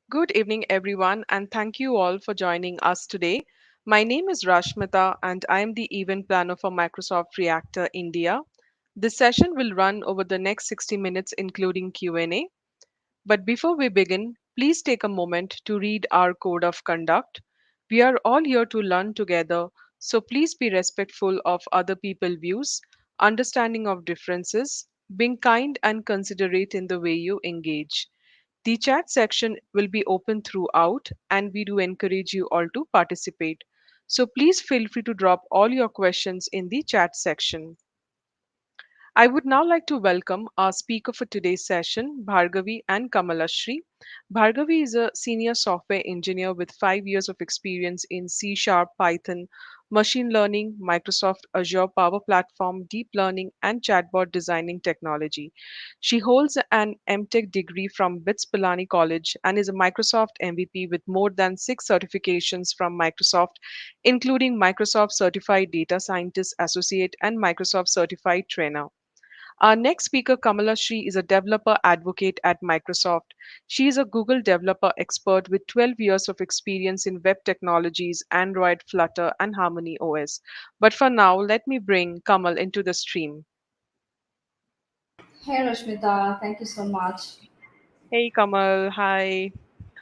Good evening, everyone, and thank you all for joining us today. My name is Rashmita, and I am the event planner for Microsoft Reactor India. This session will run over the next 60 minutes, including Q&A. But before we begin, please take a moment to read our code of conduct. We are all here to learn together, so please be respectful of other people's views, understanding of differences, being kind and considerate in the way you engage. The chat section will be open throughout, and we do encourage you all to participate. So please feel free to drop all your questions in the chat section. I would now like to welcome our speaker for today's session, Bhargavi and Kamalashri. Bhargavi is a senior software engineer with 5 years of experience in C Sharp, Python, machine learning, Microsoft Azure Power Platform, deep learning, and chatbot designing technology. She holds an MTech degree from BITS Pilani College and is a Microsoft MVP with more than 6 certifications from Microsoft, including Microsoft Certified Data Scientist Associate and Microsoft Certified Trainer. Our next speaker, Kamala Shri, is a developer advocate at Microsoft. She is a Google developer expert with 12 years of experience in web technologies, Android, Flutter, and Harmony OS. But for now, let me bring Kamal into the stream. Hey Rashmita, thank you so much. Hey, Kamal. Hi.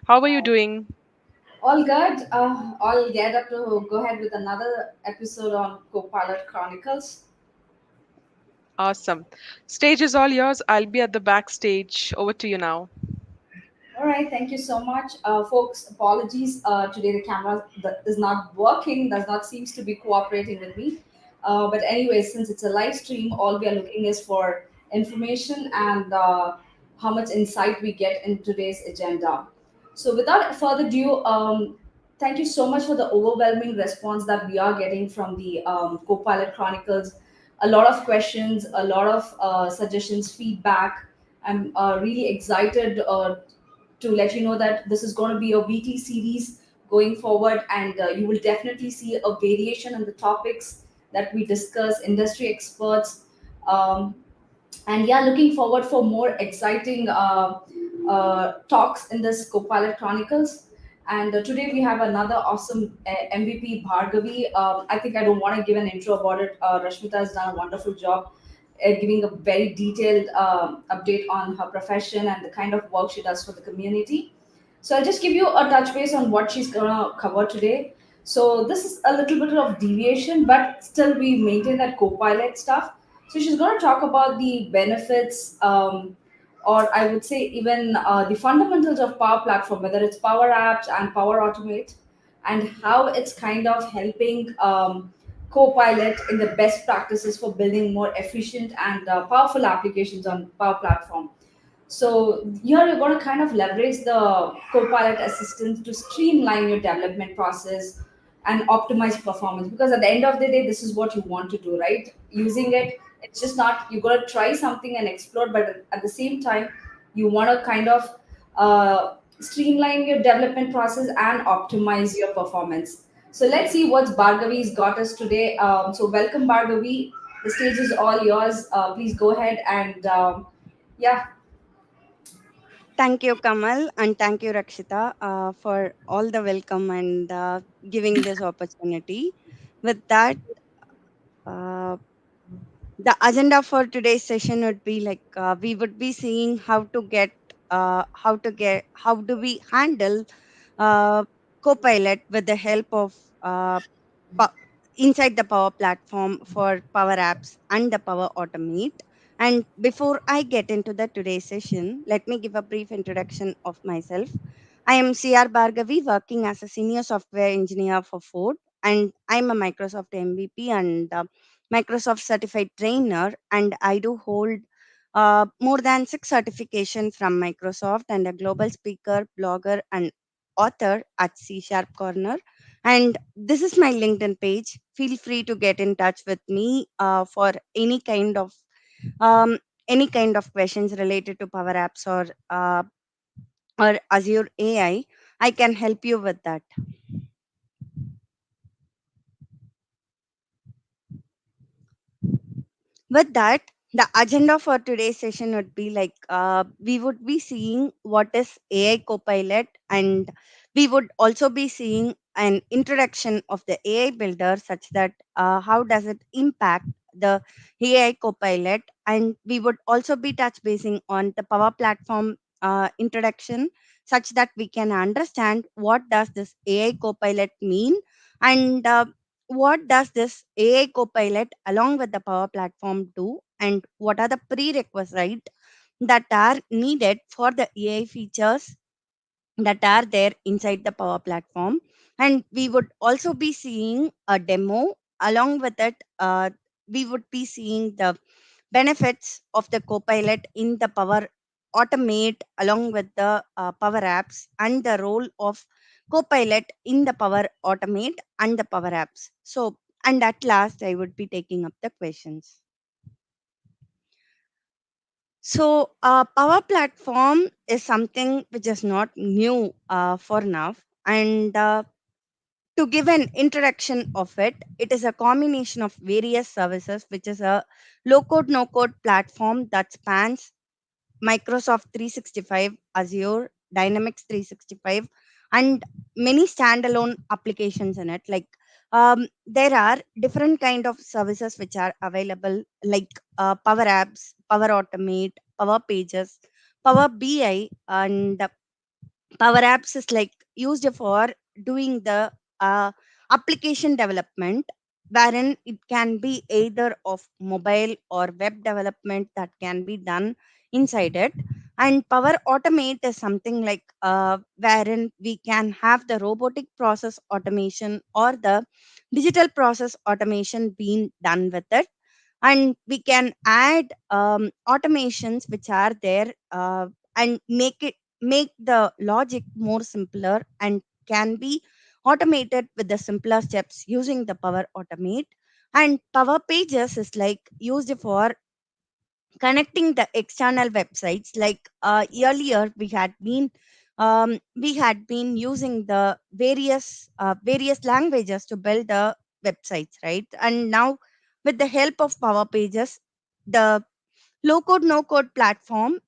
How are you doing? All good. I'll get up to go ahead with another episode on Copilot Chronicles. Awesome. Stage is all yours. I'll be at the backstage. Over to you now. All right, thank you so much, folks. Apologies. Today the camera is not working. Does not seems to be cooperating with me. But anyway, since it's a live stream, all we are looking is for information and how much insight we get in today's agenda. So without further ado, thank you so much for the overwhelming response that we are getting from the Copilot Chronicles. A lot of questions, a lot of suggestions, feedback. I'm really excited to let you know that this is going to be a weekly series going forward, and you will definitely see a variation in the topics that we discuss, industry experts. Um, and yeah, looking forward for more exciting talks in this Copilot Chronicles. And today we have another awesome MVP, Bhargavi. I think I don't want to give an intro about it. Rashmita has done a wonderful job giving a very detailed update on her profession and the kind of work she does for the community. So I'll just give you a touch base on what she's gonna cover today. So this is a little bit of deviation, but still we maintain that co-pilot stuff. So she's gonna talk about the benefits, or I would say even the fundamentals of Power Platform, whether it's Power Apps and Power Automate, and how it's kind of helping Copilot in the best practices for building more efficient and powerful applications on Power Platform. So here you're going to kind of leverage the Copilot assistant to streamline your development process and optimize performance. Because at the end of the day, this is what you want to do, right? Using it, it's just not you're going to try something and explore, but at the same time, you want to kind of streamline your development process and optimize your performance. So let's see what Bhargavi's got us today. So welcome, Bhargavi. The stage is all yours. Please go ahead and yeah. Thank you, Kamal, and thank you, Rakshita, for all the welcome and giving this opportunity. With that, uh, the agenda for today's session would be like we would be seeing how do we handle uh, Copilot with the help of po- inside the Power Platform for Power Apps and the Power Automate. And before I get into the today's session, let me give a brief introduction of myself. I am CR Bhargavi, working as a senior software engineer for Ford, and I'm a Microsoft MVP and Microsoft certified trainer, and I do hold more than 6 certifications from Microsoft and a global speaker, blogger, and author at C Sharp Corner. And this is my LinkedIn page. Feel free to get in touch with me for um, any kind of questions related to Power Apps or Azure AI. I can help you with that. With that, The agenda for today's session would be like we would be seeing what is AI Copilot, and we would also be seeing an introduction of the AI builder, such that how does it impact the AI Copilot, and we would also be touch basing on the Power Platform introduction, such that we can understand what does this AI Copilot mean, and what does this AI Copilot along with the Power Platform do, and what are the prerequisites that are needed for the AI features that are there inside the Power Platform. And we would also be seeing a demo along with it. We would be seeing the benefits of the Copilot in the Power Automate along with the Power Apps, and the role of Copilot in the Power Automate and the Power Apps. So, and at last, I would be taking up the questions. So, Power Platform is something which is not new for now. And to give an introduction of it, it is a combination of various services, which is a low code, no code platform that spans Microsoft 365, Azure, Dynamics 365, and many standalone applications in it. Like there are different kind of services which are available, like Power Apps, Power Automate, Power Pages, Power BI, and Power Apps is like used for doing the uh, application development, wherein it can be either of mobile or web development that can be done inside it. And Power Automate is something like wherein we can have the robotic process automation or the digital process automation being done with it, and we can add automations which are there, and make the logic more simpler and can be automated with the simpler steps using the Power Automate. And Power Pages is like used for connecting the external websites. Like earlier we had been using the various languages to build the websites, right? And now with the help of Power Pages, the low code no code platform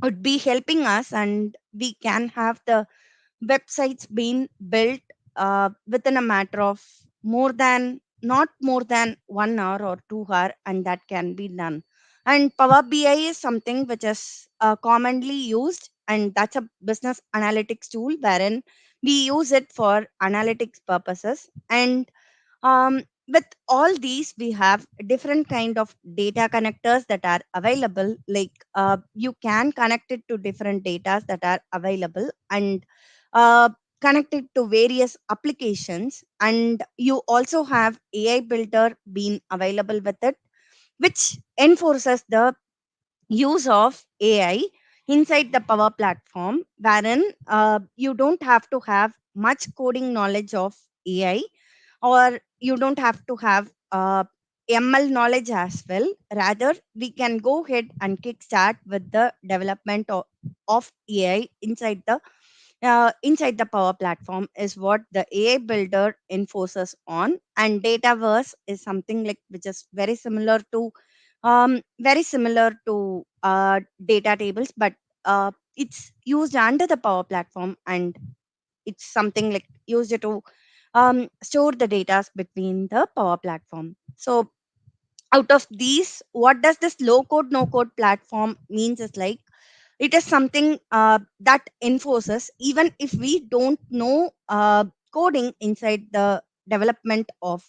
would be helping us, and we can have the websites being built within a matter of not more than 1 hour or 2 hour, and that can be done. And Power BI is something which is commonly used, and that's a business analytics tool wherein we use it for analytics purposes. And with all these, we have different kind of data connectors that are available. Like you can connect it to different data that are available, and uh, connect it to various applications. And you also have AI builder being available with it, which enforces the use of AI inside the Power Platform, wherein you don't have to have much coding knowledge of AI, or you don't have to have ML knowledge as well. Rather, we can go ahead and kickstart with the development of AI inside the Power Platform is what the AI builder enforces on. And Dataverse is something like which is very similar to data tables, but it's used under the Power Platform, and it's something like used to store the data between the Power Platform. So out of these, what does this low code no code platform means is like it is something that enforces, even if we don't know coding inside the development of,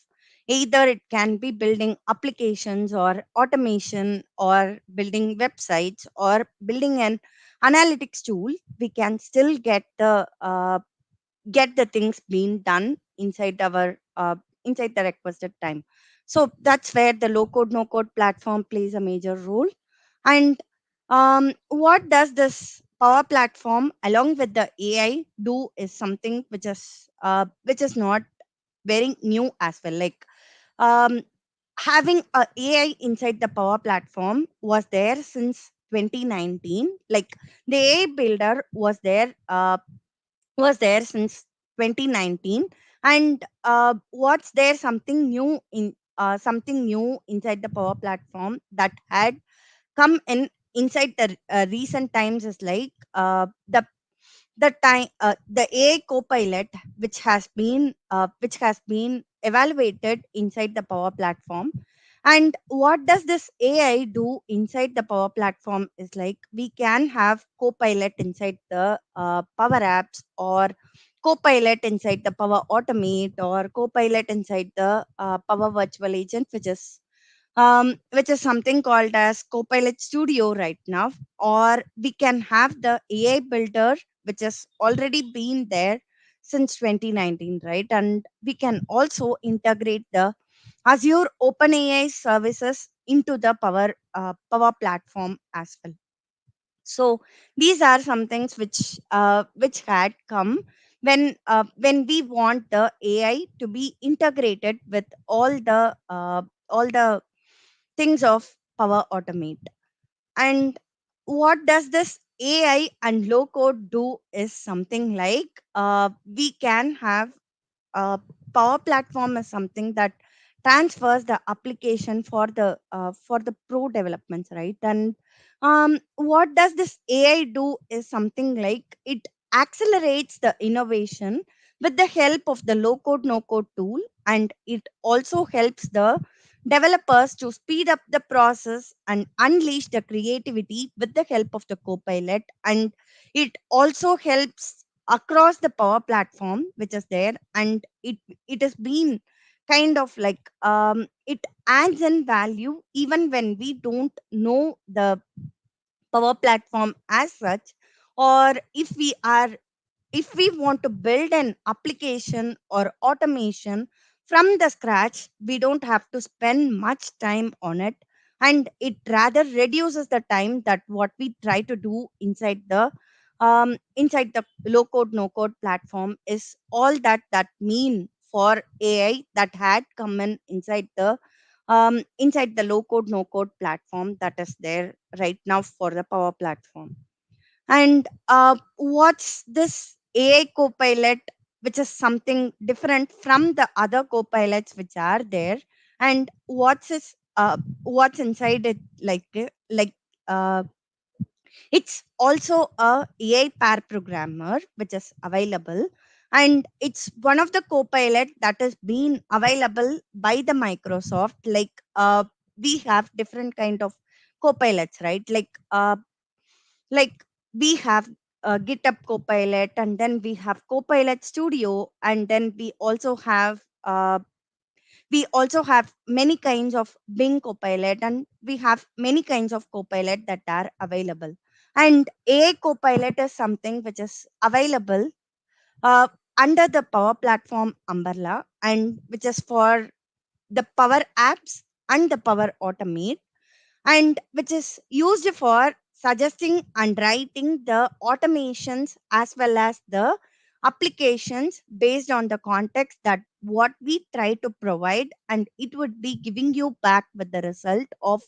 either it can be building applications or automation or building websites or building an analytics tool, we can still get the things being done inside the requested time. So that's where the low code no code platform plays a major role. And what does this Power Platform along with the AI do is something which is not very new as well. Like um, having a AI inside the Power Platform was there since 2019. Like the AI builder was there since 2019. And what's there something new in something new inside the Power Platform that had come in inside the recent times is like the AI Copilot, which has been evaluated inside the Power Platform. And what does this AI do inside the Power Platform is like we can have Copilot inside the Power Apps, or Copilot inside the Power Automate, or Copilot inside the Power Virtual Agent, which is something called as Copilot Studio right now. Or we can have the AI Builder, which has already been there since 2019, right? And we can also integrate the Azure OpenAI services into the Power Platform as well. So these are some things which had come when we want the AI to be integrated with all the things of Power Automate. And what does this AI and low code do is something like we can have Power Platform is something that transfers the application for the pro developments, right? And what does this AI do is something like it accelerates the innovation with the help of the low code no code tool, and it also helps the developers to speed up the process and unleash the creativity with the help of the copilot. And it also helps across the Power Platform which is there, and it has been kind of like it adds in value even when we don't know the Power Platform as such. Or if we want to build an application or automation from the scratch, we don't have to spend much time on it, and it rather reduces the time that what we try to do inside the low code no code platform is all that mean for AI that had come in inside the low code no code platform that is there right now for the Power Platform. And what's this AI Copilot, which is something different from the other copilots which are there? And what's inside it? Uh, it's also a AI pair programmer which is available, and it's one of the copilot that has been available by the Microsoft. We have different kind of copilots, right? Like we have GitHub Copilot, and then we have Copilot Studio, and then we also have many kinds of Bing Copilot, and we have many kinds of Copilot that are available. And AI Copilot is something which is available uh, under the Power Platform umbrella, and which is for the Power Apps and the Power Automate, and which is used for suggesting and writing the automations as well as the applications based on the context that what we try to provide, and it would be giving you back with the result of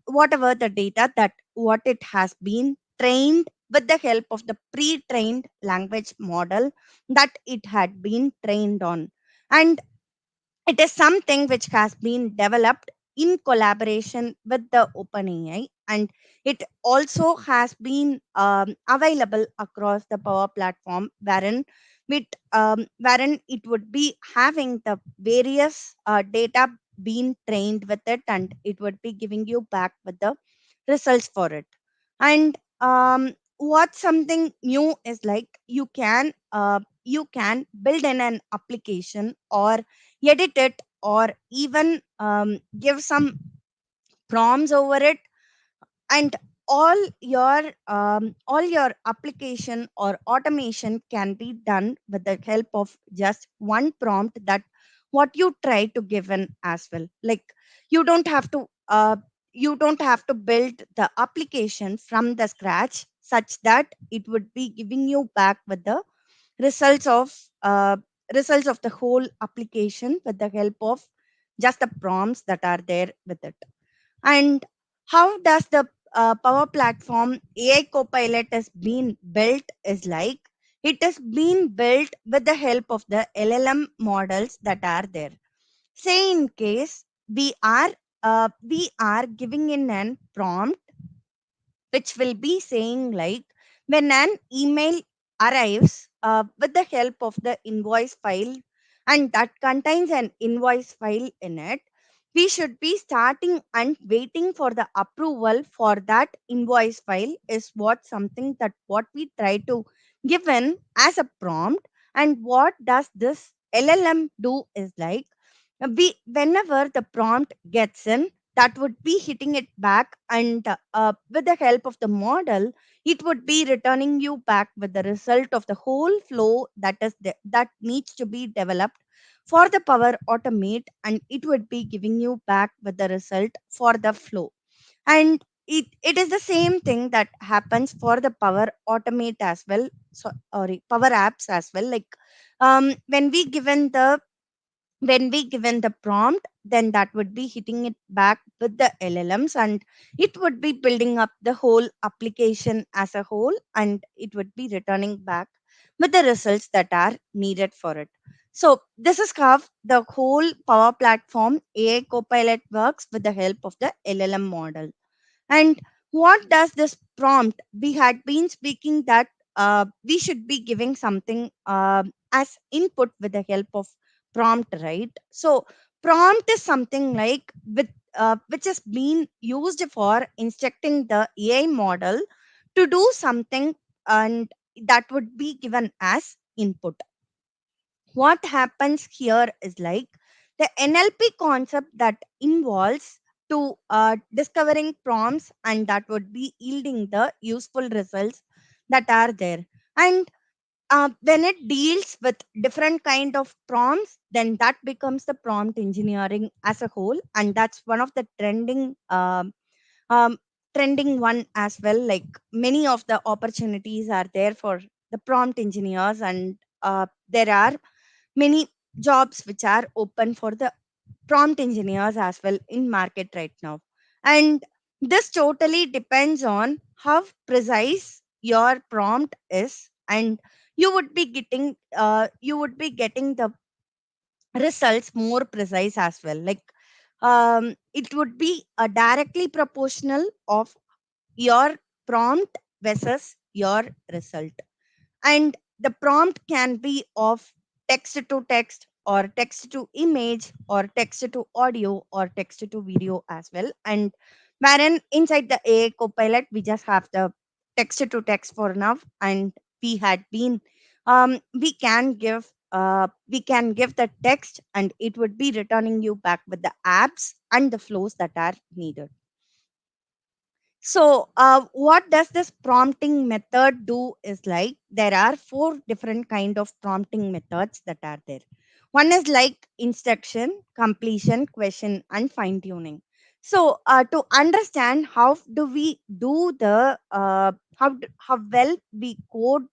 whatever the data that what it has been trained with the help of the pre-trained language model that it had been trained on. And it is something which has been developed in collaboration with the OpenAI, and it also has been available across the Power Platform, wherein it would be having the various data being trained with it, and it would be giving you back with the results for it. And what's something new is like you can build in an application or edit it, or even give some prompts over it, and all your application or automation can be done with the help of just one prompt that what you try to give in as well. Like you don't have to you don't have to build the application from the scratch such that it would be giving you back with the results of uh, results of the whole application with the help of just the prompts that are there with it. And how does the Power Platform AI Copilot has been built is like it has been built with the help of the LLM models that are there. Say in case we are giving in an prompt which will be saying like, when an email arrives with the help of the invoice file and that contains an invoice file in it, we should be starting and waiting for the approval for that invoice file is what something that what we try to given as a prompt. And what does this LLM do is like, we whenever the prompt gets in, that would be hitting it back, and with the help of the model it would be returning you back with the result of the whole flow that needs to be developed for the Power Automate, and it would be giving you back with the result for the flow. And it is the same thing that happens for the Power Automate as well. So, sorry, Power Apps as well. Like, when we given the prompt, then that would be hitting it back with the LLMs, and it would be building up the whole application as a whole, and it would be returning back with the results that are needed for it. So this is how the whole Power Platform AI Copilot works with the help of the LLM model. And what does this prompt? We had been speaking that we should be giving something as input with the help of prompt, right? So prompt is something like with which has been used for instructing the AI model to do something, and that would be given as input. What happens here is like the NLP concept that involves to discovering prompts, and that would be yielding the useful results that are there. And when it deals with different kind of prompts, then that becomes the prompt engineering as a whole, and that's one of the um, trending one as well. Like, many of the opportunities are there for the prompt engineers, and there are many jobs which are open for the prompt engineers as well in market right now. And this totally depends on how precise your prompt is, and you would be getting the results more precise as well. Like, it would be directly proportional of your prompt versus your result. And the prompt can be of text to text, or text to image, or text to audio, or text to video as well. And wherein inside the AI Copilot we just have the text to text for now, and we had been we can give the text, and it would be returning you back with the apps and the flows that are needed. So, what does this prompting method do is like, there are four different kind of prompting methods that are there. One is like instruction, completion, question, and fine tuning. So, to understand how do we do the how well we code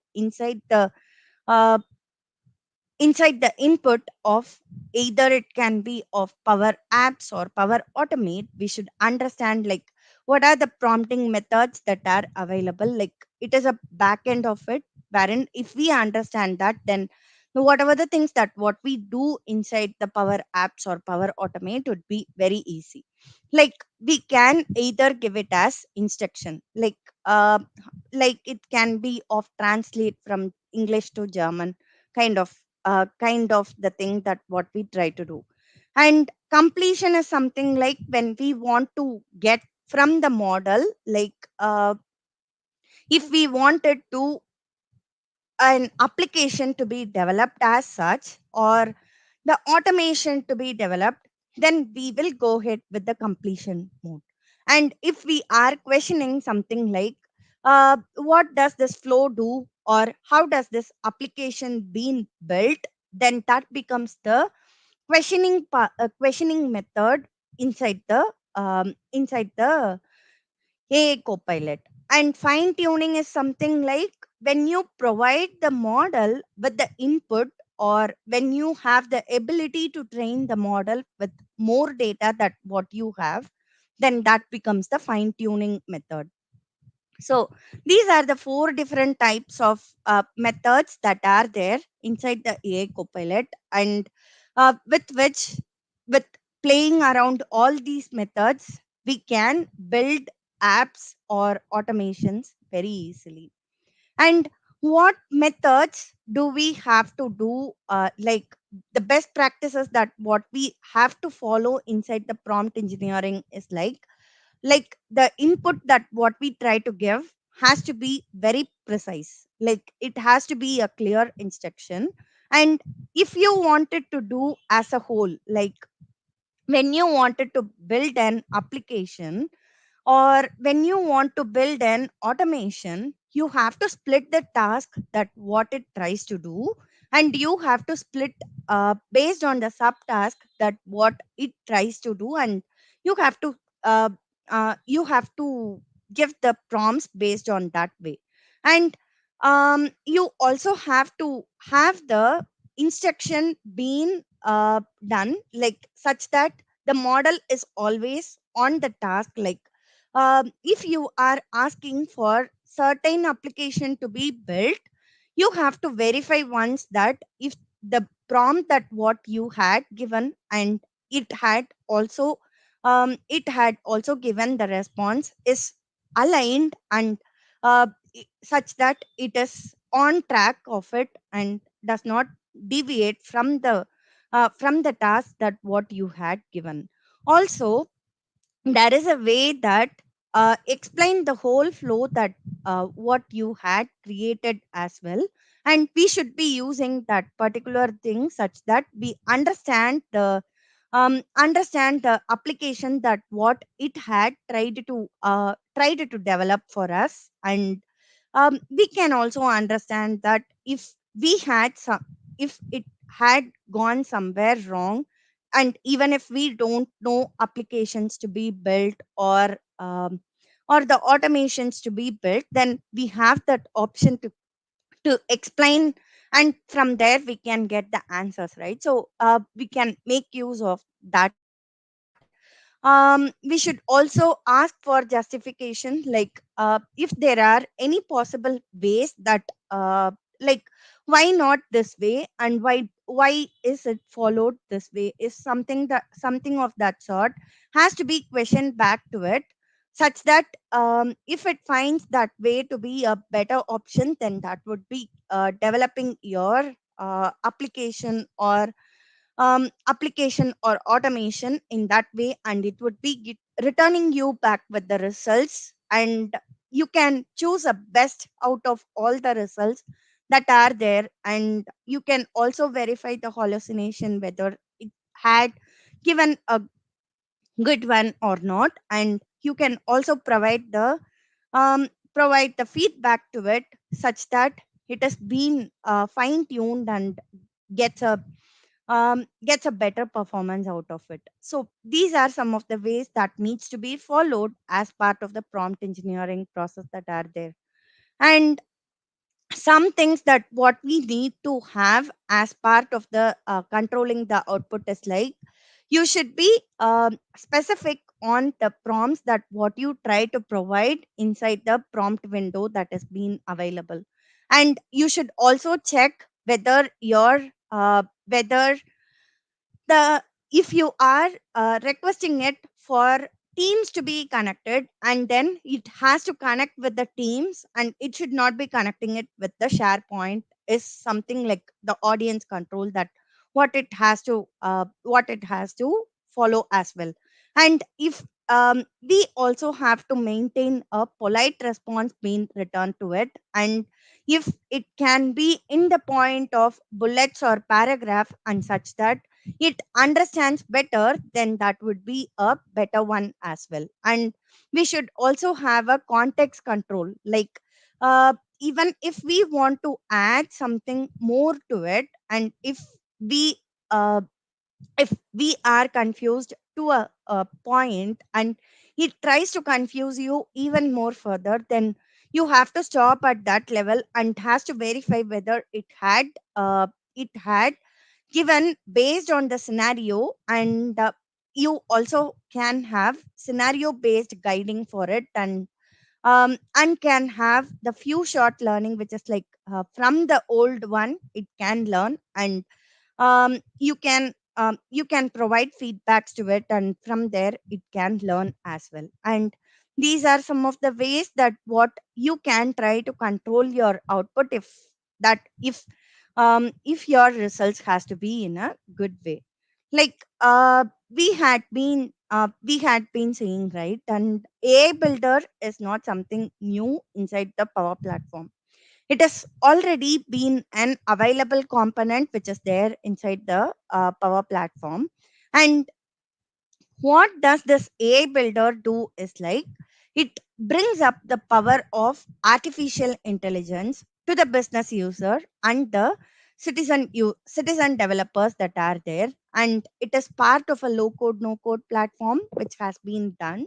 uh, inside the input of, either it can be of Power Apps or Power Automate, we should understand like what are the prompting methods that are available. Like, it is a back end of it, wherein if we understand that, then whatever the things that what we do inside the Power Apps or Power Automate would be very easy. Like, we can either give it as instruction, uh, like it can be of translate from English to German, kind of the thing that what we try to do. And completion is something like when we want to get from the model, like, if we wanted to an application to be developed as such, or the automation to be developed, then we will go ahead with the completion mode. And if we are questioning something like, what does this flow do, or how does this application being built, then that becomes the questioning method inside the AI Copilot. And fine tuning is something like when you provide the model with the input, or when you have the ability to train the model with more data that what you have, then that becomes the fine tuning method. So these are the four different types of methods that are there inside the AI Copilot, and with which with playing around all these methods, we can build apps or automations very easily. And what methods do we have to do, like the best practices that what we have to follow inside the prompt engineering is like the input that what we try to give has to be very precise, like it has to be a clear instruction. And if you wanted to do as a whole, like when you wanted to build an application or when you want to build an automation, you have to split the task that what it tries to do, and you have to split based on the subtask that what it tries to do, and you have to uh, you have to give the prompts based on that way. And you also have to have the instruction being done like such that the model is always on the task. Like if you are asking for certain application to be built, you have to verify once that if the prompt that what you had given and it had also given the response is aligned and such that it is on track of it and does not deviate from the task that what you had given. Also, there is a way that explain the whole flow that what you had created as well, and we should be using that particular thing such that we understand the application that what it had tried to develop for us. And we can also understand that we had some if it had gone somewhere wrong, and even if we don't know applications to be built or the automations to be built, then we have that option to explain, and from there we can get the answers, right? So we can make use of that. We should also ask for justification, like if there are any possible ways that like why not this way and why is it followed this way, is something of that sort has to be questioned back to it, such that if it finds that way to be a better option, then that would be developing your application or automation in that way, and it would be returning you back with the results. And you can choose a best out of all the results that are there, and you can also verify the hallucination whether it had given a good one or not. And you can also provide the feedback to it such that it has been fine tuned and gets a gets a better performance out of it. So these are some of the ways that needs to be followed as part of the prompt engineering process that are there. And some things that what we need to have as part of the controlling the output is like you should be specific on the prompts that what you try to provide inside the prompt window that is being available. And you should also check whether your whether the if you are requesting it for teams to be connected, and then it has to connect with the teams and it should not be connecting it with the SharePoint, is something like the audience control that what it has to follow as well. And if we also have to maintain a polite response being returned to it, and if it can be in the point of bullets or paragraph and such that it understands better, then that would be a better one as well. And we should also have a context control, like even if we want to add something more to it, and we uh, if we are confused to a point and it tries to confuse you even more further, then you have to stop at that level and has to verify whether it had given based on the scenario. And you also can have scenario based guiding for it, and can have the few short learning, which is like from the old one it can learn. And you can you can provide feedbacks to it, and from there it can learn as well. And these are some of the ways that what you can try to control your output, if your results has to be in a good way. Like we had been saying, right? And AI builder is not something new inside the Power Platform. It has already been an available component which is there inside the Power Platform. And what does this AI builder do is like, it brings up the power of artificial intelligence to the business user and the citizen developers that are there. And it is part of a low code no code platform which has been done,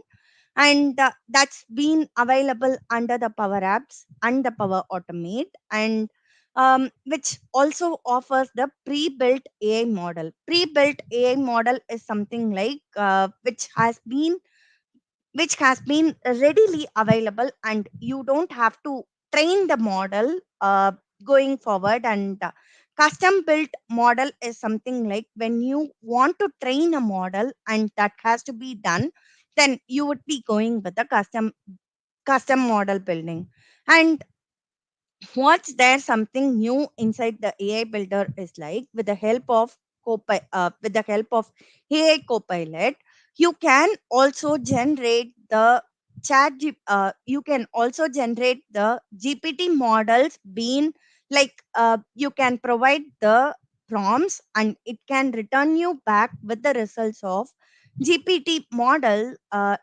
and that's been available under the Power Apps and the Power Automate, and which also offers the pre-built AI model. Pre-built AI model is something like which has been readily available, and you don't have to train the model going forward. And custom built model is something like when you want to train a model and that has to be done, then you would be going with the custom model building. And what's there something new inside the AI builder is like, with the help of AI Copilot, you can also generate the you can also generate the GPT models being like, you can provide the prompts and it can return you back with the results of GPT model,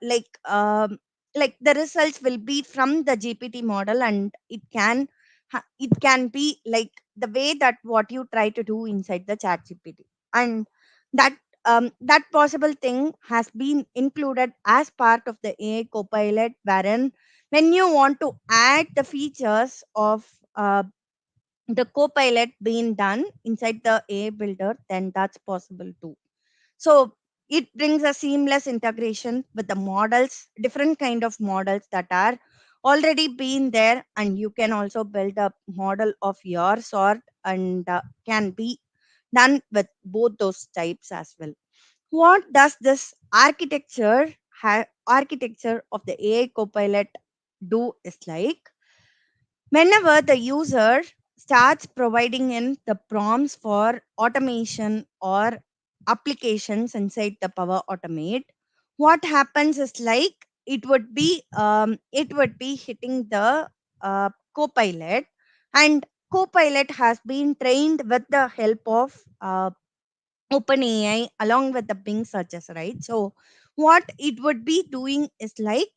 like the results will be from the GPT model, and it can be like the way that what you try to do inside the chat GPT. And that that possible thing has been included as part of the AI Copilot, wherein when you want to add the features of the Copilot being done inside the AI builder, then that's possible too. So it brings a seamless integration with the models, different kind of models that are already been there, and you can also build a model of your sort, and can be done with both those types as well. What does this architecture of the AI Copilot do is like, whenever the user starts providing in the prompts for automation or applications inside the Power Automate, what happens is like, it would be hitting the Copilot, and Copilot has been trained with the help of OpenAI along with the Bing searches, right? So what it would be doing is like,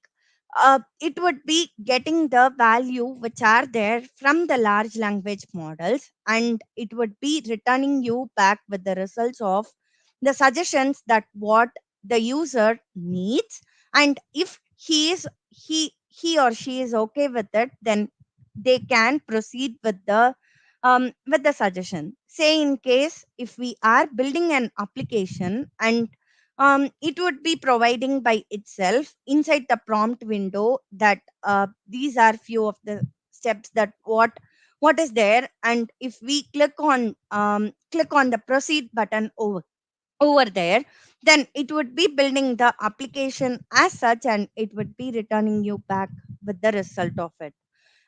it would be getting the value which are there from the large language models, and it would be returning you back with the results of the suggestions that what the user needs. And if he or she is okay with it, then they can proceed with the suggestion. Say in case if we are building an application, and it would be providing by itself inside the prompt window that these are few of the steps that what is there. And if we click on the proceed button over there, then it would be building the application as such, and it would be returning you back with the result of it.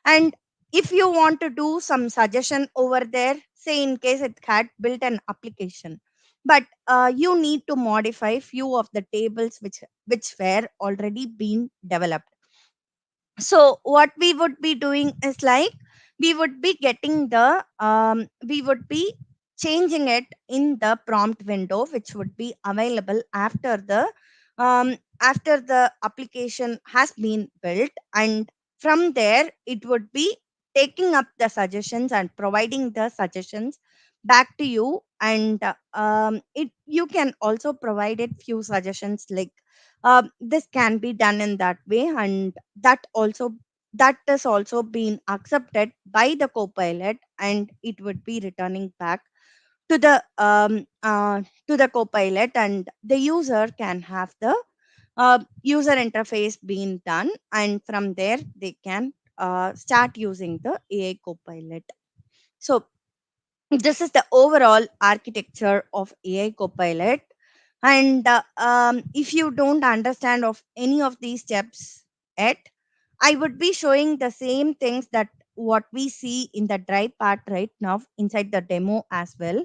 And if you want to do some suggestion over there, say in case it had built an application, but you need to modify few of the tables which were already been developed. So what we would be doing is like, we would be changing it in the prompt window which would be available after the application has been built. And from there it would be taking up the suggestions and providing the suggestions back to you. And it you can also provide it few suggestions like, this can be done in that way, and that is also been accepted by the Copilot, and it would be returning back to the Copilot, and the user can have the user interface being done, and from there they can start using the AI Copilot. So This is the overall architecture of AI Copilot. And if you don't understand of any of these steps yet, I would be showing the same things that what we see in the dry part right now inside the demo as well.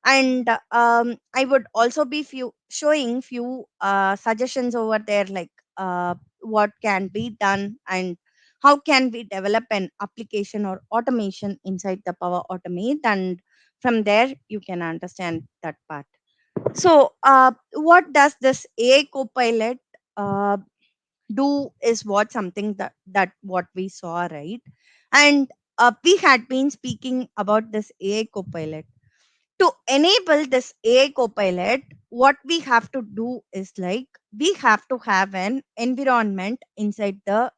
And I would also be showing few suggestions over there, like what can be done and how can we develop an application or automation inside the Power Automate, and from there you can understand that part. So what does this AI Copilot uh, do is what something that what we saw, right? And we had been speaking about this AI Copilot. To enable this AI Copilot, what we have to do is like we have to have an environment inside the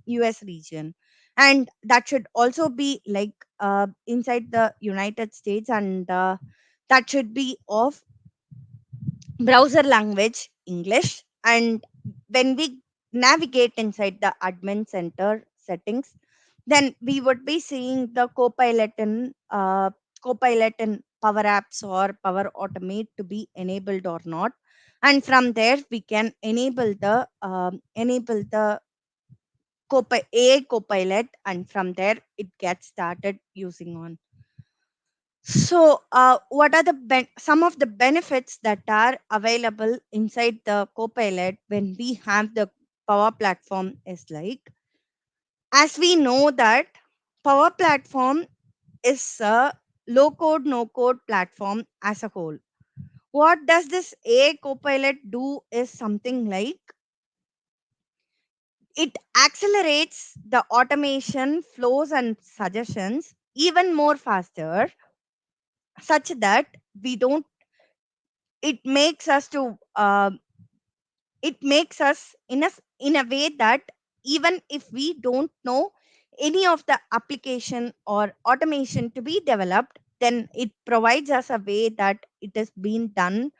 US region, and that should also be like inside the United States, and that should be of browser language English. And when we navigate inside the admin center settings, then we would be seeing the copilot in Power Apps or Power Automate to be enabled or not. And from there we can enable the AI Copilot, and from there it gets started using on. So, what are the some of the benefits that are available inside the Copilot when we have the Power Platform? Is like, as we know that Power Platform is a low code, no code platform as a whole. What does this AI Copilot do? Is something like it accelerates the automation flows and suggestions even more faster, such that we don't it makes us to it makes us in a way that even if we don't know any of the application or automation to be developed, then it provides us a way that it is being done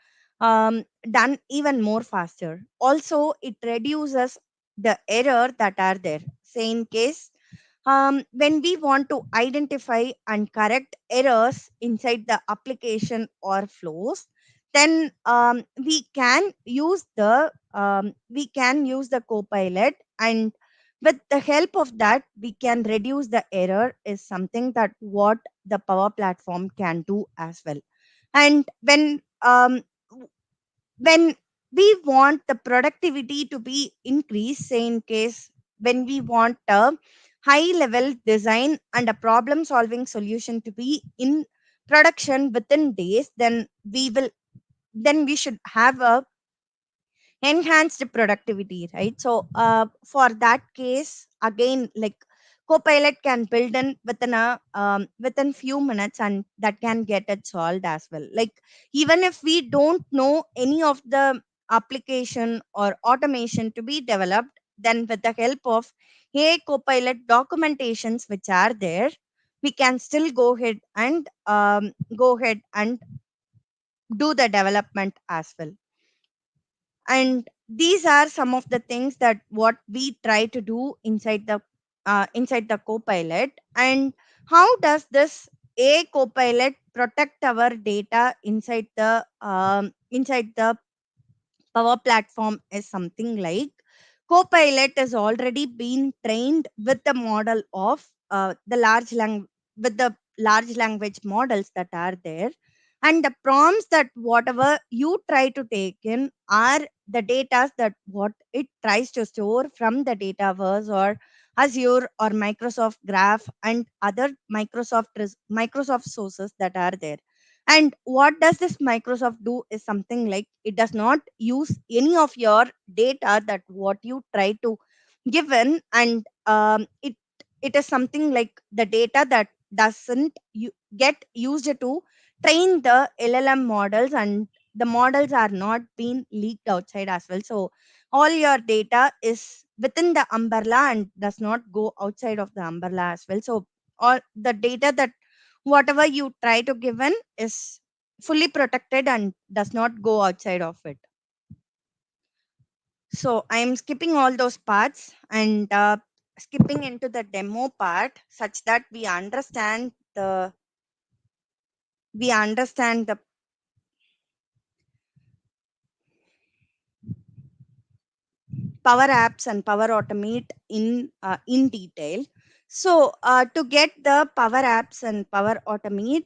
even more faster. Also, it reduces the error that are there. Say in case when we want to identify and correct errors inside the application or flows, then we can use the Copilot, and with the help of that we can reduce the error, is something that what the Power Platform can do as well. And when we want the productivity to be increased, say in case when we want a high level design and a problem solving solution to be in production within days, then we should have a enhanced productivity, right? So for that case, again, like Copilot can build in within few minutes, and that can get it solved as well. Like, even if we don't know any of the application or automation to be developed, then with the help of AI Copilot documentations which are there, we can still go ahead and do the development as well. And these are some of the things that what we try to do inside the Copilot. And how does this AI Copilot protect our data inside the Power Platform? Is something like Copilot has already been trained with the model of the with the large language models that are there, and the prompts that whatever you try to take in are the data that what it tries to store from the Dataverse or Azure or Microsoft Graph and other Microsoft sources that are there. And what does this Microsoft do is something like it does not use any of your data that what you try to give in, and it is something like the data that doesn't get used to train the LLM models, and the models are not being leaked outside as well. So all your data is within the umbrella and does not go outside of the umbrella as well. So all the data that whatever you try to give in is fully protected and does not go outside of it. So I'm skipping all those parts and skipping into the demo part, such that we understand we understand the Power Apps and Power Automate in detail. So to get the Power Apps and Power Automate,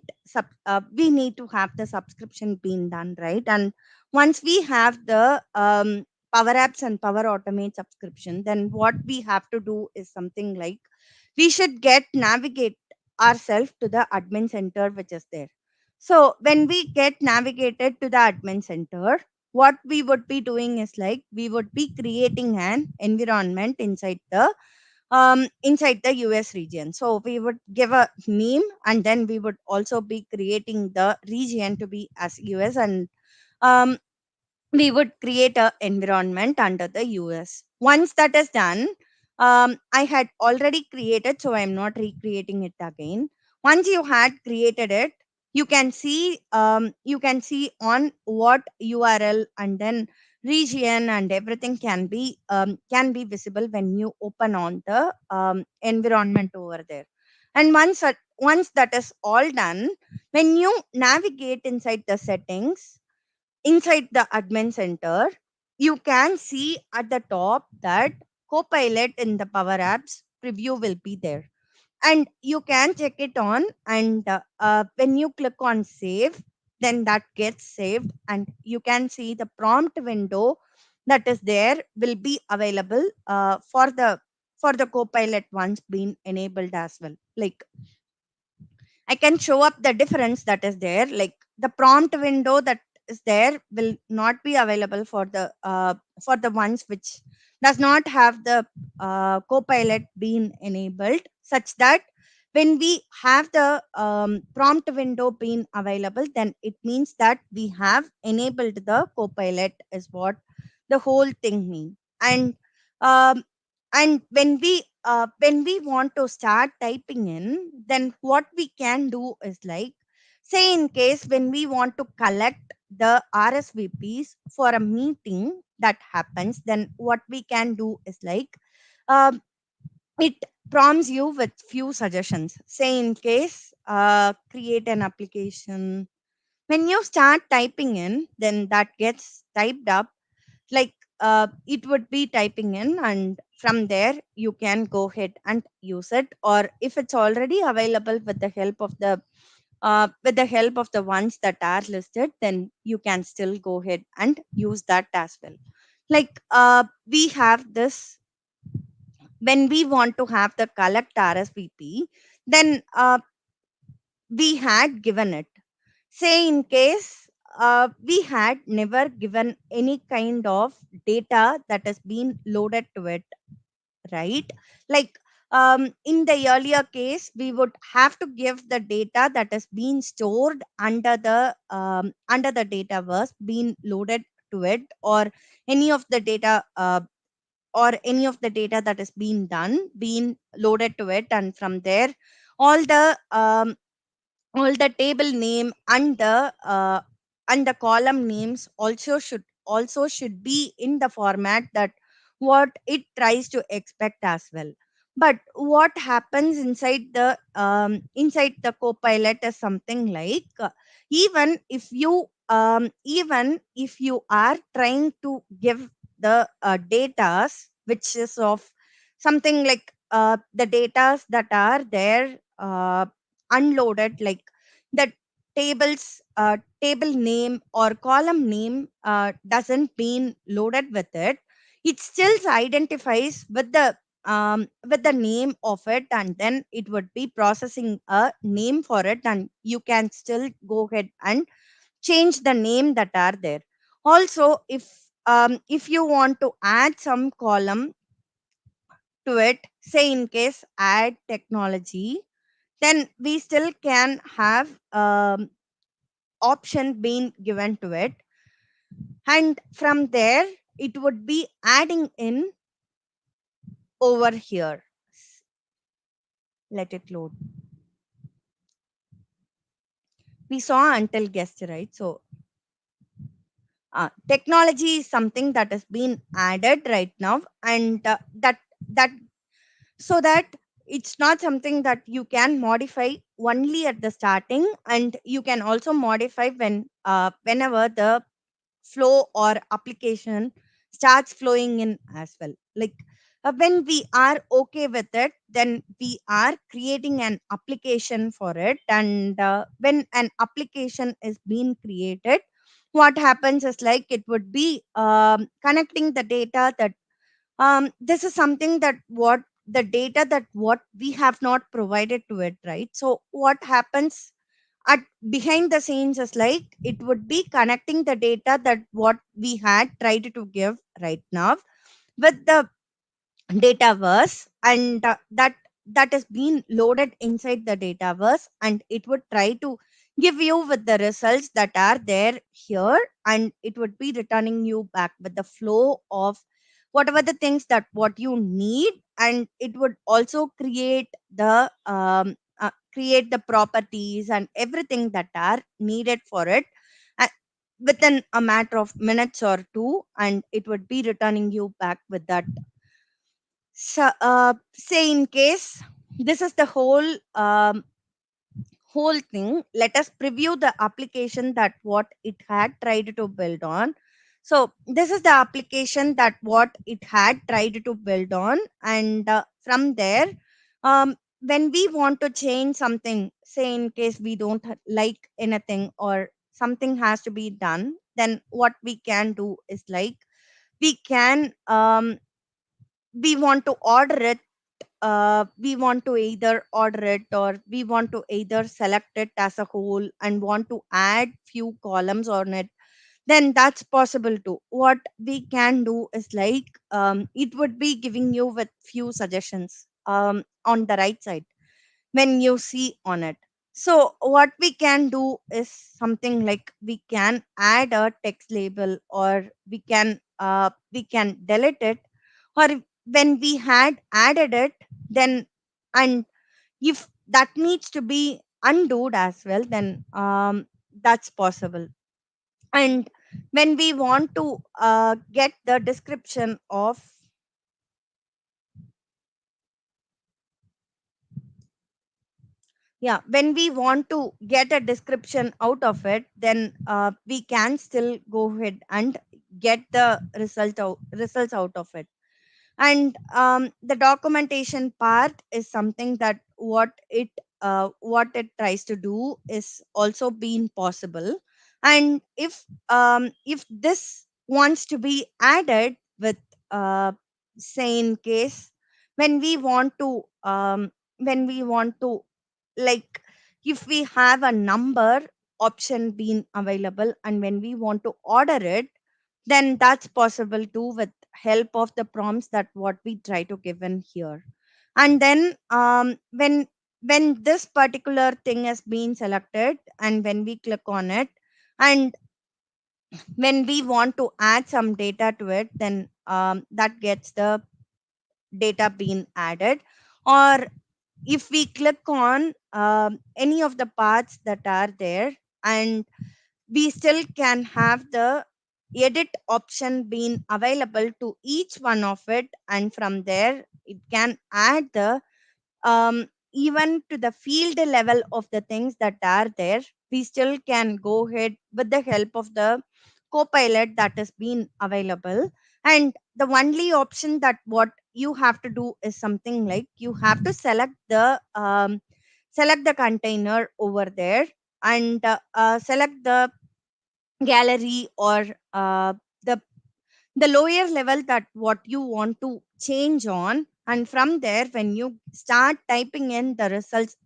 we need to have the subscription being done, right? And once we have the Power Apps and Power Automate subscription, then what we have to do is something like we should get navigate ourselves to the admin center which is there. So when we get navigated to the admin center, what we would be doing is like we would be creating an environment inside the US region. So we would give a name, and then we would also be creating the region to be as US, and um, we would create a environment under the US. Once that is done, I had already created, so I'm not recreating it again. Once you had created it, you can see on what URL, and then region and everything can be visible when you open on the environment over there. And once that is all done, when you navigate inside the settings, inside the admin center, you can see at the top that Copilot in the Power Apps preview will be there. And you can check it on, and when you click on save, then that gets saved, and you can see the prompt window that is there will be available for the Copilot once being enabled as well. Like, I can show up the difference that is there. Like, the prompt window that is there will not be available for the ones which does not have the Copilot being enabled, such that when we have the prompt window being available, then it means that we have enabled the Copilot, is what the whole thing means. And um, and when we want to start typing in, then what we can do is like, say in case when we want to collect the RSVPs for a meeting that happens, then what we can do is like, um, it prompts you with few suggestions. Say in case, create an application. When you start typing in, then that gets typed up, like, it would be typing in, and from there you can go ahead and use it. Or if it's already available with the help of the ones that are listed, then you can still go ahead and use that as well. Like, we have this, when we want to have the collect RSVP, then we had given it. Say in case, we had never given any kind of data that has been loaded to it, right? Like, in the earlier case, we would have to give the data that has been stored under the dataverse being loaded to it, or any of the data that is being done being loaded to it. And from there, all the table name and the column names also should be in the format that what it tries to expect as well. But what happens inside the Copilot is something like, even if you are trying to give the datas which is of something like, the datas that are there unloaded, like the table name or column name doesn't been loaded with it, it still identifies with the name of it, and then it would be processing a name for it, and you can still go ahead and change the name that are there. Also, if you want to add some column to it, say in case add technology, then we still can have option being given to it, and from there it would be adding in over here. Let it load. We saw until guest, right? So technology is something that has been added right now, and that so that it's not something that you can modify only at the starting, and you can also modify whenever the flow or application starts flowing in as well. Like when we are okay with it, then we are creating an application for it. And when an application is being created, what happens is like it would be connecting the data that this is something that what the data that what we have not provided to it, right? So what happens at behind the scenes is like it would be connecting the data that what we had tried to give right now with the dataverse, and that is being loaded inside the dataverse, and it would try to give you with the results that are there here, and it would be returning you back with the flow of whatever the things that what you need. And it would also create the properties and everything that are needed for it, uh, within a matter of minutes or two, and it would be returning you back with that. So, say in case this is the whole thing, let us preview the application that what it had tried to build on. So this is the application that what it had tried to build on, and from there, when we want to change something, say in case we don't like anything or something has to be done, then what we can do is like we can we want to order it. We want to either order it, or we want to either select it as a whole and want to add few columns on it, then that's possible too. What we can do is like it would be giving you with few suggestions on the right side when you see on it. So what we can do is something like we can add a text label, or we can delete it, or when we had added it, then, and if that needs to be undoed as well, then that's possible. And when we want to get the description of, yeah, when we want to get a description out of it, then we can still go ahead and get the results out of it. And the documentation part is something that what it tries to do is also being possible. And if this wants to be added with, uh, say in case when we want to like if we have a number option being available, and when we want to order it, then that's possible too with help of the prompts that what we try to give in here. And then when this particular thing has been selected, and when we click on it, and when we want to add some data to it, then that gets the data being added. Or if we click on any of the parts that are there, and we still can have the edit option being available to each one of it, and from there it can add the even to the field level of the things that are there. We still can go ahead with the help of the copilot that is being available. And the only option that what you have to do is something like you have to select the container over there, and select the gallery, or uh, the the lower level that what you want to change on. And from there, when you start typing in the results,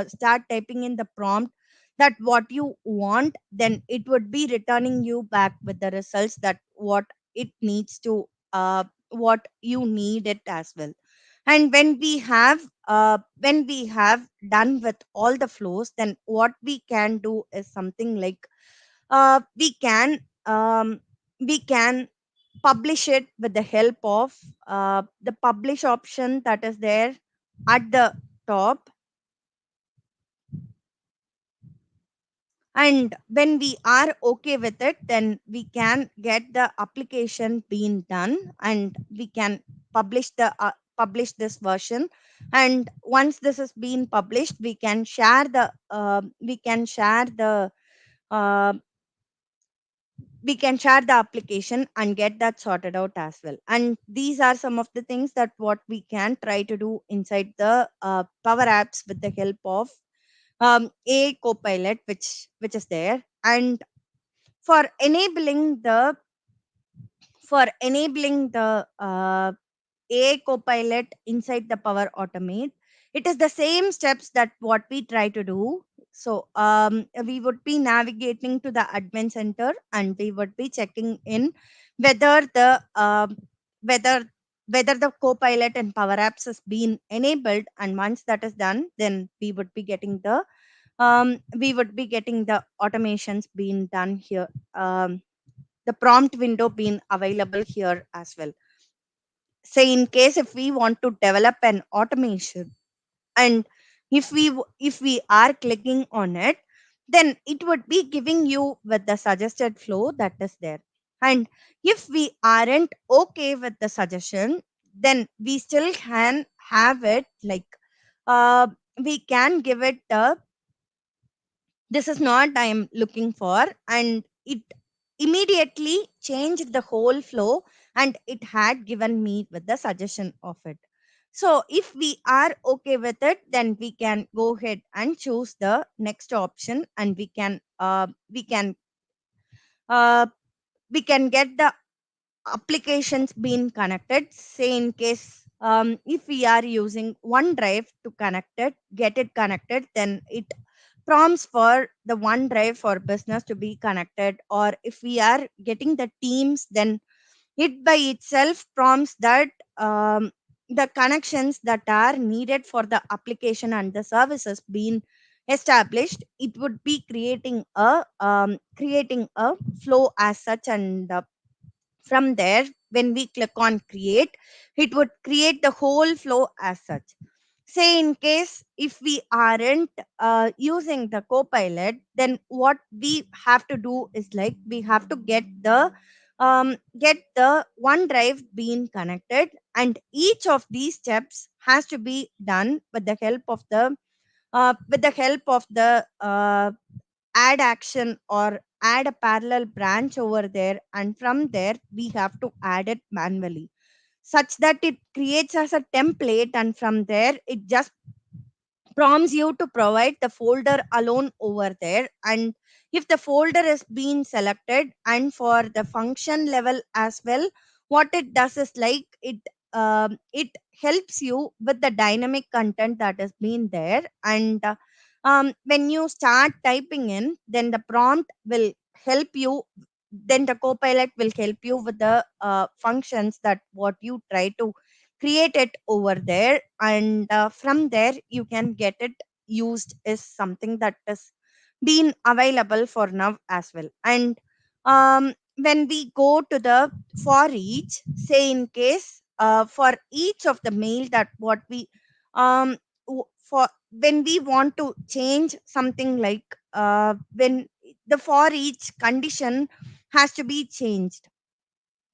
start typing in the prompt that what you want, then it would be returning you back with the results that what it needs to what you need it as well. And when we have done with all the flows, then what we can do is something like uh, we can um, we can publish it with the help of the publish option that is there at the top. And when we are okay with it, then we can get the application being done, and we can publish the publish this version. And once this is being published, uh, we can share the application and get that sorted out as well. And these are some of the things that what we can try to do inside the Power Apps with the help of AI Copilot, which is there. And for enabling the AI Copilot inside the Power Automate, it is the same steps that what we try to do. So we would be navigating to the admin center, and we would be checking in whether the whether whether the Copilot and Power Apps has been enabled. And once that is done, then we would be getting the automations being done here. The prompt window being available here as well. Say in case if we want to develop an automation, and if we are clicking on it, then it would be giving you with the suggested flow that is there. And if we aren't okay with the suggestion, then we still can have it like, uh, we can give it the, this is not I am looking for, and it immediately changed the whole flow, and it had given me with the suggestion of it. So if we are okay with it, then we can go ahead and choose the next option, and uh, we can get the applications being connected. Say in case if we are using OneDrive to get it connected, then it prompts for the OneDrive for business to be connected. Or if we are getting the Teams, then it by itself prompts that the connections that are needed for the application and the services being established, it would be creating a flow as such. And from there, when we click on create, it would create the whole flow as such. Say in case if we aren't using the Copilot, then what we have to do is like, we have to get the OneDrive being connected, and each of these steps has to be done with the help of the add action or add a parallel branch over there. And from there we have to add it manually, such that it creates as a template. And from there it just prompts you to provide the folder alone over there. And if the folder is being selected, and for the function level as well, what it does is like, it helps you with the dynamic content that is being there. And when you start typing in, then the prompt will help you, then the Copilot will help you with the functions that what you try to create it over there. And from there you can get it used, is something that is been available for now as well. And when we go to the for each, say in case for each of the mail that what we for when we want to change something like, when the for each condition has to be changed.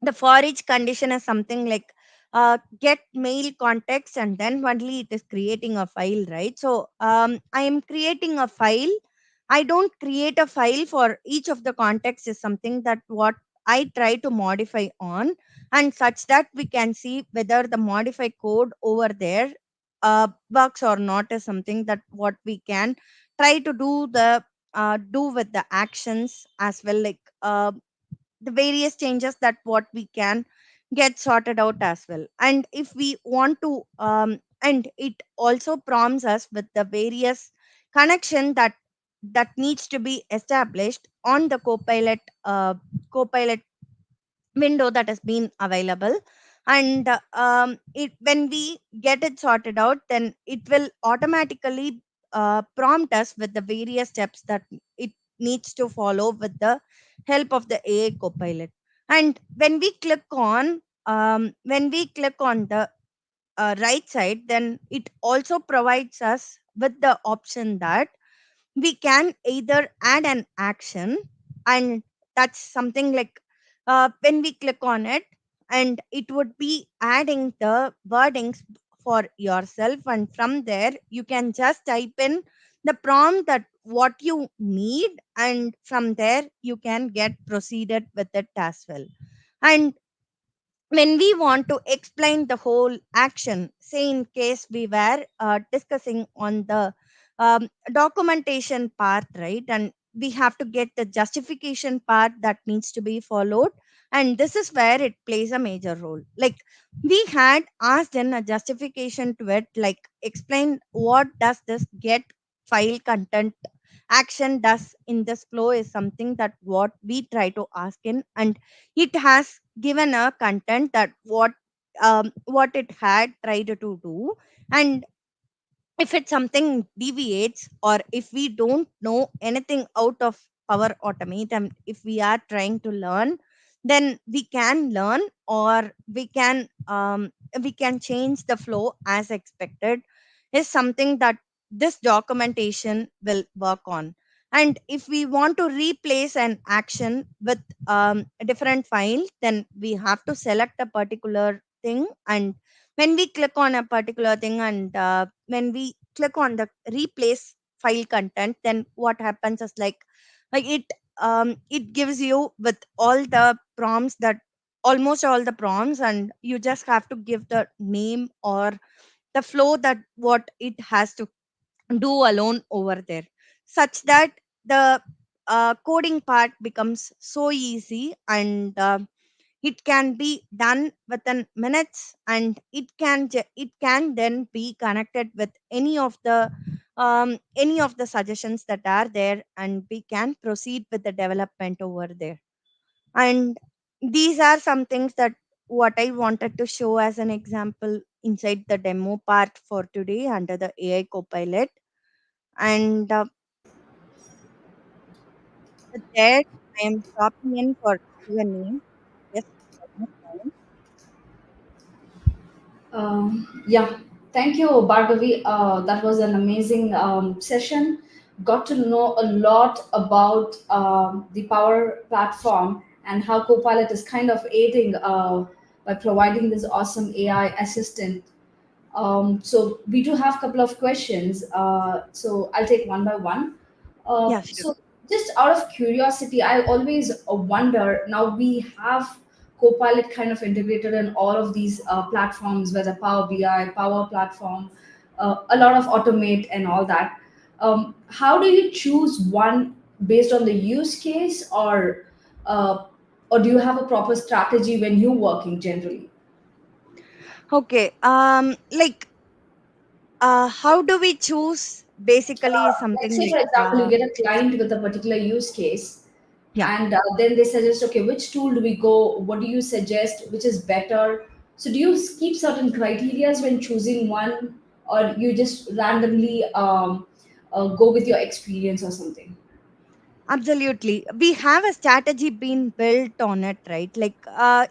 The for each condition is something like, get mail context, and then only it is creating a file, right? So I am creating a file. I don't create a file for each of the context, is something that what I try to modify on, and such that we can see whether the modify code over there works or not, is something that what we can try to do with the actions as well, like the various changes that what we can get sorted out as well. And if we want to and it also prompts us with the various connection that needs to be established on the Copilot window that has been available. And it when we get it sorted out, then it will automatically prompt us with the various steps that it needs to follow with the help of the AI Copilot. And when we click on the right side, then it also provides us with the option that we can either add an action. And that's something like, when we click on it, and it would be adding the wordings for yourself, and from there you can just type in the prompt that what you need, and from there you can get proceeded with it as well. And when we want to explain the whole action, say in case we were discussing on the documentation part, right, and we have to get the justification part that needs to be followed, and this is where it plays a major role. Like, we had asked in a justification to it, like explain what does this get file content action does in this flow, is something that what we try to ask in, and it has given a content that what it had tried to do. And if it's something deviates, or if we don't know anything out of Power Automate, and if we are trying to learn, then we can learn, or we can change the flow as expected, is something that this documentation will work on. And if we want to replace an action with a different file, then we have to select a particular thing, and when we click on a particular thing, and when we click on the replace file content, then what happens is like it gives you with all the prompts, that almost all the prompts, and you just have to give the name or the flow that what it has to do alone over there, such that the coding part becomes so easy, and it can be done within minutes, and it can then be connected with any of the suggestions that are there, and we can proceed with the development over there. And these are some things that what I wanted to show as an example inside the demo part for today under the AI Copilot. And with that, I am stopping in for Q&A. Yes, almost time. Yeah, thank you, Bhargavi. That was an amazing session. Got to know a lot about the Power platform and how Copilot is kind of aiding by providing this awesome AI assistant. So we do have a couple of questions. So I'll take one by one. Yeah, sure. So just out of curiosity, I always wonder. Now we have Copilot kind of integrated in all of these platforms, whether Power BI, Power Platform, a lot of automate and all that. How do you choose one based on the use case, uh, or do you have a proper strategy when you're working generally? Okay. How do we choose? Basically, is Let's something say, like for example, you get a client with a particular use case, yeah. and then they suggest, okay, which tool do we go? What do you suggest? Which is better? So, do you keep certain criterias when choosing one, or you just randomly go with your experience or something? Absolutely. We have a strategy being built on it, right? Like,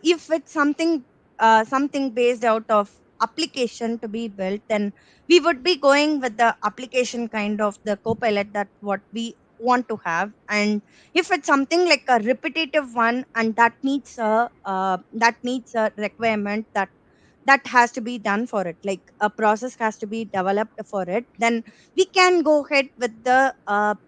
if it's something based out of application to be built, then we would be going with the application kind of the copilot that what we want to have. And if it's something like a repetitive one, and that needs a requirement that has to be done for it, like a process has to be developed for it, then we can go ahead with the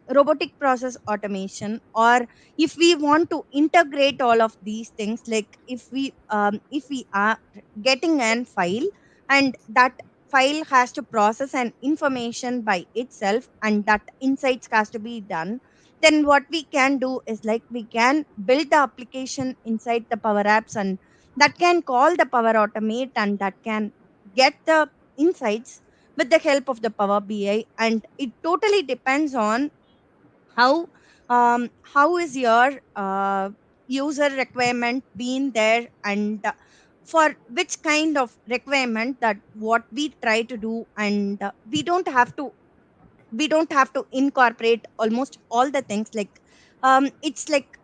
robotic process automation. Or if we want to integrate all of these things, like if we are getting an file, and that file has to process an information by itself, and that insights has to be done, then what we can do is like we can build the application inside the Power Apps, and that can call the Power Automate, and that can get the insights with the help of the Power BI. And it totally depends on how how is your user requirement being there, and for which kind of requirement that what we try to do. And we don't have to incorporate almost all the things, like it's like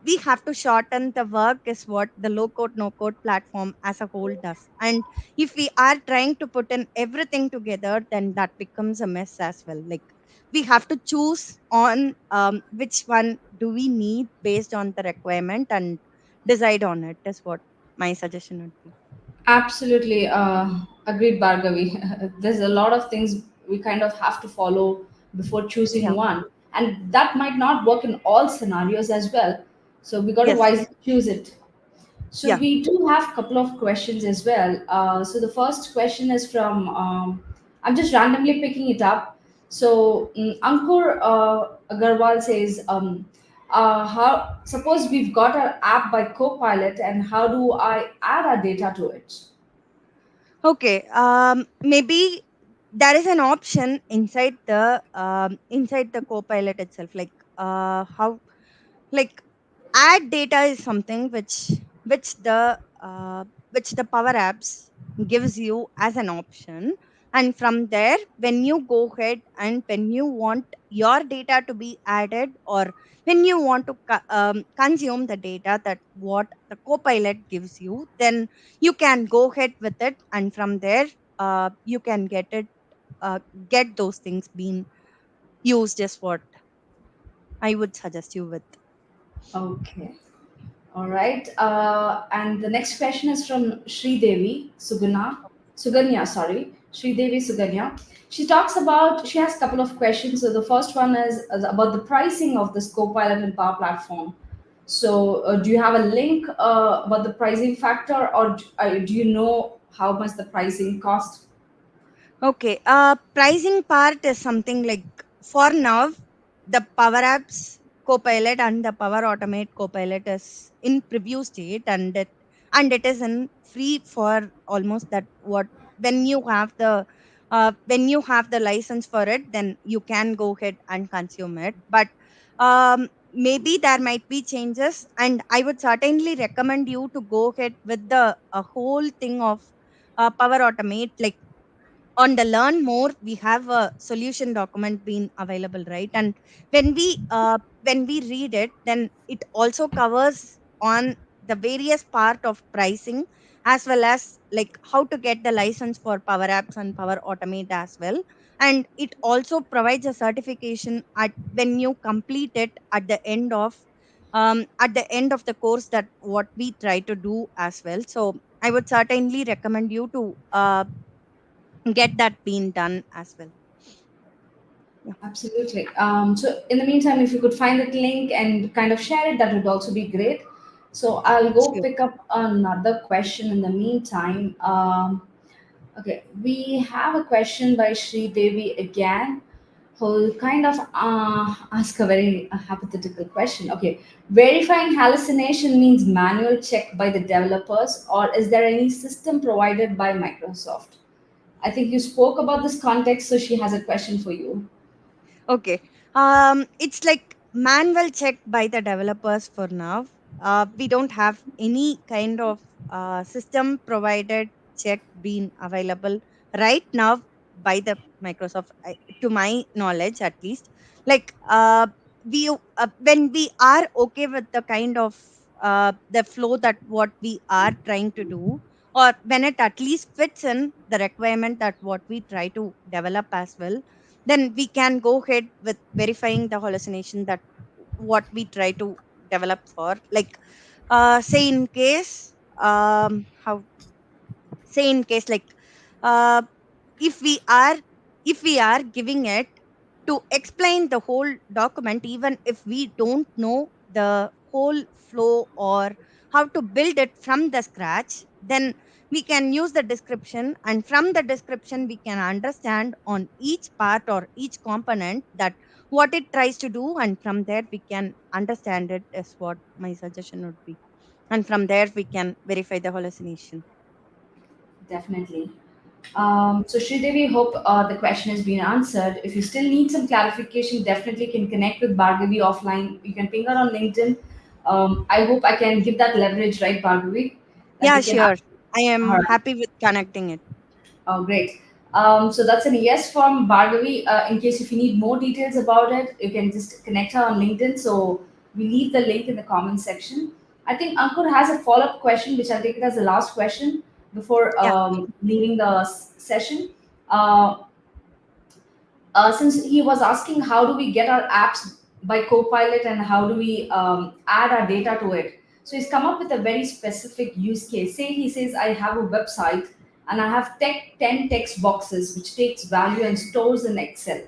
we have to shorten the work, is what the low code no code platform as a whole does. And if we are trying to put in everything together, then that becomes a mess as well. Like, we have to choose on which one do we need based on the requirement, and decide on it, is what. my suggestion would be. Absolutely, agreed, Bhargavi. There's a lot of things we kind of have to follow before choosing Yeah. one, and that might not work in all scenarios as well. So we got to Yes. wisely choose it. So Yeah. we do have a couple of questions as well. So the first question is from I'm just randomly picking it up. So Ankur Agarwal says, "How suppose we've got our app by Copilot, and how do I add our data to it?" Okay. Maybe there is an option inside the Copilot itself, like how, like, add data is something which the which the Power Apps gives you as an option. And from there, when you go ahead and when you want your data to be added, or when you want to consume the data that what the Copilot gives you, then you can go ahead with it, and from there you can uh, get those things being used, is what I would suggest you with. Okay. All right. And the next question is from Sri Devi Suganya, sorry, Sri Devi Suganya. She talks about, she has a couple of questions. So the first one is about the pricing of this Copilot and Power Platform. So do you have a link about the pricing factor, or do you know how much the pricing cost? Okay, pricing part is something like, for now, the Power Apps Copilot and the Power Automate Copilot is in preview state, and it is in free for almost that what, when you have the when you have the license for it, then you can go ahead and consume it. But maybe there might be changes, and I would certainly recommend you to go ahead with the whole thing of Power Automate, like on the learn more we have a solution document being available, right? And when we read it, then it also covers on the various part of pricing, as well as like how to get the license for Power Apps and Power Automate as well. And it also provides a certification at when you complete it at the end of the course, that what we try to do as well. So I would certainly recommend you to get that being done as well. Yeah, Absolutely. So, in the meantime, if you could find that link and kind of share it, that would also be great. So, I'll go sure. pick up another question in the meantime. Okay, we have a question by Sri Devi again, who kind of ask a very hypothetical question. Okay, verifying hallucination means manual check by the developers, or is there any system provided by Microsoft? I think you spoke about this context, so she has a question for you. Okay. It's like manual check by the developers for now. We don't have any kind of system provided check being available right now by the Microsoft, to my knowledge at least. Like we when we are okay with the kind of the flow that what we are trying to do, or when it at least fits in the requirement that what we try to develop as well, then we can go ahead with verifying the hallucination that what we try to develop for. Like say in case how say in case like uh, if we are if we are giving it to explain the whole document, even if we don't know the whole flow or how to build it from the scratch, then we can use the description, and from the description we can understand on each part or each component that what it tries to do, and from there we can understand it, is what my suggestion would be. And from there we can verify the hallucination. Definitely. So Sridevi, hope the question has been answered. If you still need some clarification, definitely can connect with Bhargavi offline. You can ping her on LinkedIn. I hope I can give that leverage, right, Bhargavi, that Yeah, we can. sure. I am All right. happy with connecting it. Oh, great. So that's a yes from Bhargavi. In case if you need more details about it, you can just connect her on LinkedIn. So we leave the link in the comment section. I think Ankur has a follow-up question, which I'll take it as the last question before Yeah. leaving the session. Since he was asking how do we get our apps by Copilot and how do we add our data to it. So he's come up with a very specific use case. Say he says, I have a website and I have 10 text boxes which takes value and stores in Excel.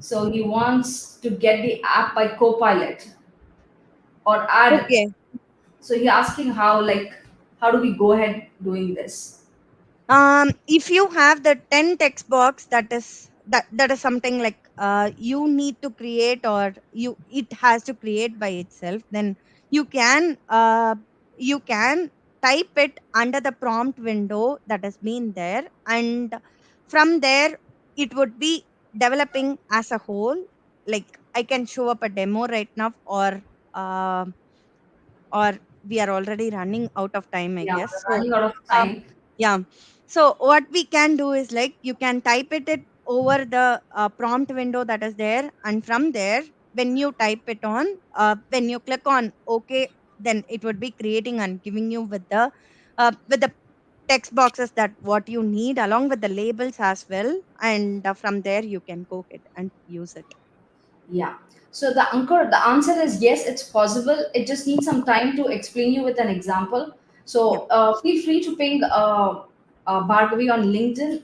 So he wants to get the app by Copilot or add. Okay. So he asking how, like, how do we go ahead doing this? If you have the 10 text box, that is something like you need to create, or it has to create by itself, then you can you can type it under the prompt window that has been there, and from there it would be developing as a whole. Like, I can show up a demo right now, uh, or we are already running out of time, I Yeah, guess. we're running out of Um, time. yeah. So what we can do is, like, you can type it over the prompt window that is there, and from there, when you type it on, when you click on OK, then it would be creating and giving you with the text boxes that what you need, along with the labels as well, and from there you can go ahead and use it. Yeah. So the answer is yes, it's possible. It just needs some time to explain you with an example. Yeah. So feel free to ping Bhargavi on LinkedIn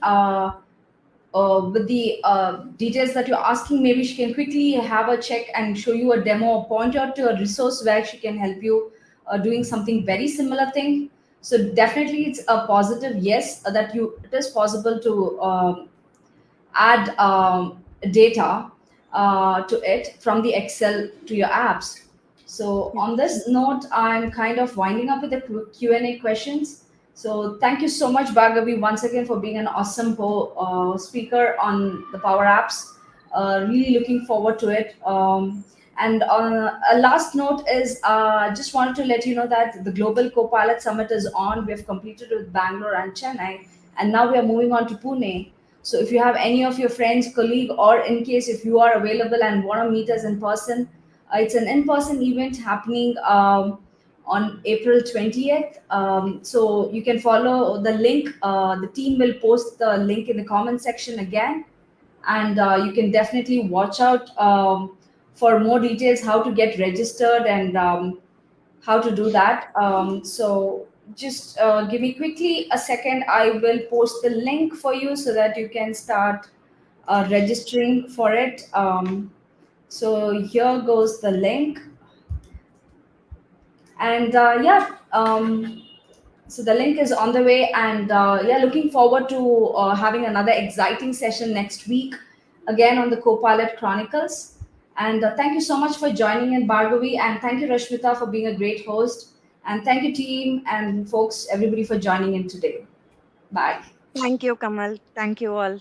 with the details that you're asking. Maybe she can quickly have a check and show you a demo, or point out to a resource where she can help you doing something very similar thing. So definitely, it's a positive yes, that you it is possible to add data to it from the Excel to your apps. So Yeah. on this note, I'm kind of winding up with the Q&A questions. So thank you so much, Bhargavi, once again for being an awesome speaker on the Power Apps. Really looking forward to it. And on a last note is, just wanted to let you know that the Global Copilot Summit is on. We have completed with Bangalore and Chennai, and now we are moving on to Pune. So if you have any of your friends, colleague, or in case if you are available and want to meet us in person, it's an in-person event happening on April 20th. So you can follow the link. The team will post the link in the comment section again, and you can definitely watch out for more details, how to get registered, and how to do that. So just give me quickly a second. I will post the link for you so that you can start registering for it. So here goes the link, and so the link is on the way, and yeah, looking forward to having another exciting session next week, again on the Copilot Chronicles. And thank you so much for joining in, Bhargavi, and thank you, Rashmita, for being a great host. And thank you, team and folks, everybody, for joining in today. Bye. Thank you, Kamal. Thank you all.